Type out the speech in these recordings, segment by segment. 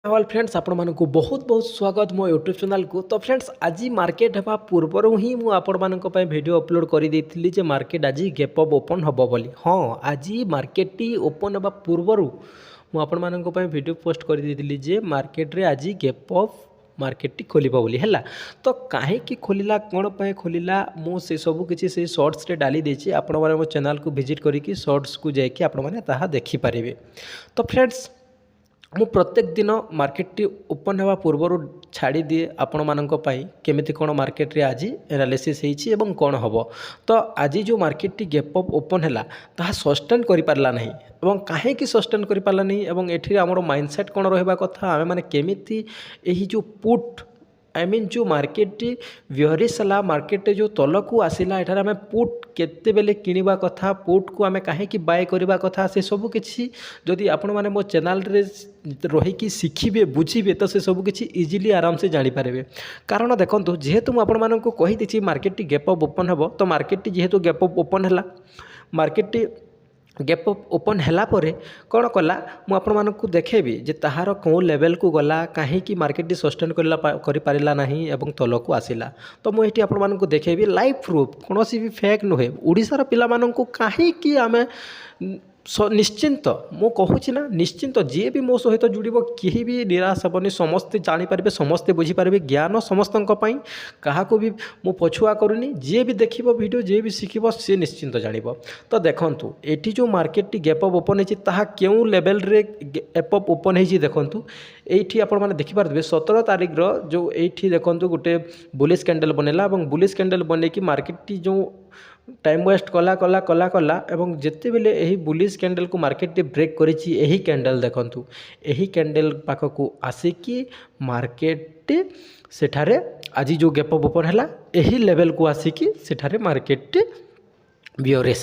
All friends आपण मानक बहुत बहुत स्वागत मो यूट्यूब चैनल को। तो फ्रेंड्स आज मार्केट हेबा पूर्वर ही मु आपण मानक पय वीडियो अपलोड करि देथिली जे मार्केट आज गैप अप ओपन हबो बोली। हाँ आज मार्केट टी ओपन हेबा पूर्वर मु आपण मानक पय वीडियो पोस्ट करि देथिली जे मार्केट रे आज गैप अप मार्केट टी खोलिबा बोली हैला। तो काहे की खोलिला कोन पय खोलिला मु से सब किछि से शॉर्ट्स रे डाली देछि। आपण माने मो चैनल को विजिट करी कि शॉर्ट्स को जाय कि आपण माने ताहा देखि पारिबे। तो फ्रेंड्स मु प्रत्येक दिन मार्केट ओपन होगा पूर्वर छाड़ी दिए आपण मानक पई केमिति कोन मार्केट रे आज एनालिसिस हेछि एवं कोन हबो। तो आज जो मार्केट गैप अप ओपन हैला ताहा सस्टेन करि पारला नहीं एवं काहे की सस्टेन करि पारला नहीं एवं एठी हमर माइंडसेट कोन रहबा कथा आमे माने केमिति एही जो पुट आई मीन जो मार्केट व्यवहारिस है मार्केट जो तल को आसला एठार आम पुट केते बेले किनिबा कथा पुट को आम कहीं बाय करबा कथा से सब किछि जदि आपण माने मो चैनल रे रहीकि शिखिबे बुझिबे तो से सब किछि इजीली आराम से जानि पारेबे। कारण देखंतु जेहेतु मु आपण मानक कहि दिछि मार्केट गैप अप ओपन हेबो। तो मार्केट जेहेतु गैप अप ओपन हैला मार्केट गैप अप ओपन हैला परे कौन कला मु आपण मानक देखेबी जे ताहार कौ लेवल को गला कहीं मार्केट सस्टेन करि पारिला नाही एवं तल को आसिला। तो मु एठी आपण मानक देखेबी लाइव प्रूफ कोनोसी भी फेक नुहे ओडिसार पिला मानक कहीं की आमे निश्चिंत मु कहूँ ना निश्चिंत जी भी मो सहित जुड़ कहीं भी निराश हेनी समस्ते जानीपारे समस्ते बुझीपारे ज्ञान समस्त क्या भी मु पछुआ करूनी जी भी देख वीडियो जी भी शिख सी निश्चिंत जान। तो देखु ये जो मार्केट गैप अप ओपन होता क्यों लेवल रे गैप अप ओपन हो देखु ये आपने देखिपारे 17 तारीख जो ये देखो गोटे बुलिश कैंडल बनला और बुलिश कैंडल बन कि मार्केट जो टाइम वेस्ट कला कला कला कला एवं जिते बेले यही बुलिश कैंडल को मार्केट ब्रेक करिछि यही कैंडल देखंतु यही कैंडल पाखक आसिकी मार्केट सेठारे आज जो गैप अप ओपन हैला यही लेवल को आसिकी सेठारे मार्केट बियरेस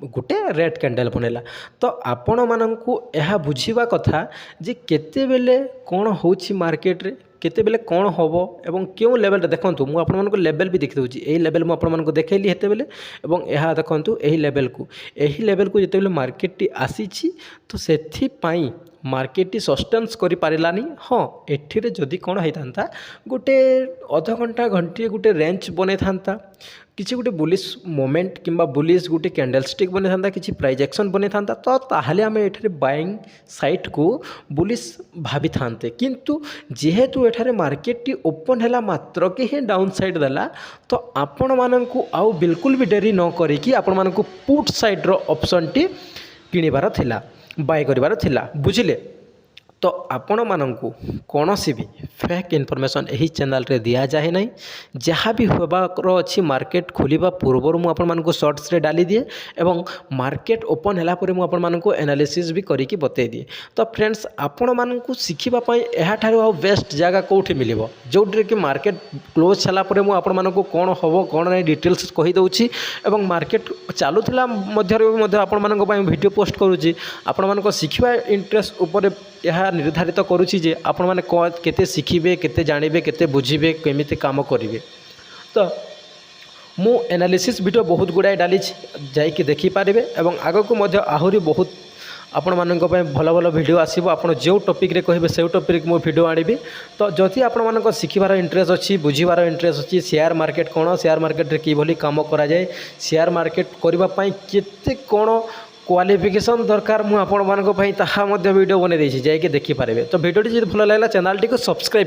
गोटे रेड कैंडल बनला। तो आपण मानंकु यह बुझिबा कथा जे केते बेले कोन होछि मार्केट रे केते बेले कौन हम एवं क्यों लेवल देखूँ मुझे आपको लेवल भी देखी दूसरी यही लेवल मुझे देखली हेते बेले एवं यह देखूँ यही लेवल को जिते बेले मार्केट आसी तो से मार्केट सस्टेन्स कर पारानी। हाँ एठिरे जदि कौन होता गोटे अध घंटा घंटे गोटे रेंज बने था किसी गोटे बुलिश मोमेंट किंबा बुलिश गोटे कैंडलस्टिक बने था किसी प्राइज एक्शन बने था तो ताहले आम एठारे बाइंग साइट को बुलिश भाभी थांते किंतु जेहेतु एठारे मार्केट ओपन हैला मात्र के ही डाउन साइड देला तो आपण मानंकु आउ बिल्कुल भी डेरी न करिकी आपण मानंकु पुट साइड रो ऑप्शन टी किनिबार थिला बाय करिबार थिला बुझिले। तो आपण मानंकु कौनसी भी फेक इनफॉरमेशन यही चैनल रे दिया जाए नहीं जहाँ भी होबार अच्छी मार्केट खोलिबा पूर्वर मु आपण मानंकु शॉर्ट्स रे डाली दिए एवं मार्केट ओपन हैला परे मु आपण मानंकु एनालिसिस भी करिकी बतै दिए। तो फ्रेंड्स आपण मानंकु शिखिबा पई एहा ठारू आ बेस्ट जगह कोठी मिलिबो जोड्रे कि मार्केट क्लोज छला परे मु आपण मानंकु कोन हबो कोन नै डिटेल्स कहि दउछि एवं मार्केट चालुथिला मध्य आपण मानंकु पई वीडियो पोस्ट करूछि आपण मानंकु शिखिबा इंटरेस्ट ऊपर यह निर्धारित करुच्ची जे आपण माने केते शिखिबे केते जानिबे केते बुझिबे केमिति काम करिवे। तो मु एनालिसिस वीडियो बहुत गुड़ाए डाली जाइए देखिपारे एवं आगक मध्य आहुरी बहुत आपण मानक भल भल वीडियो आसीबो आपण जो टॉपिक रे कहबे से टॉपिक मो वीडियो आनिबी। तो जदि आपण मानक शिखिबार इंटरेस्ट अच्छी बुझिबार इंटरेस्ट अच्छी शेयर मार्केट कौन शेयर मार्केट रे किभली काम करा जाए शेयर मार्केट करबा पई केते कौन क्वालिफिकेशन दरकार मुझे वीडियो बन देखिए जाइए देखिपारे। तो वीडियो जी भल लगा चैनल टी को सब्सक्राइब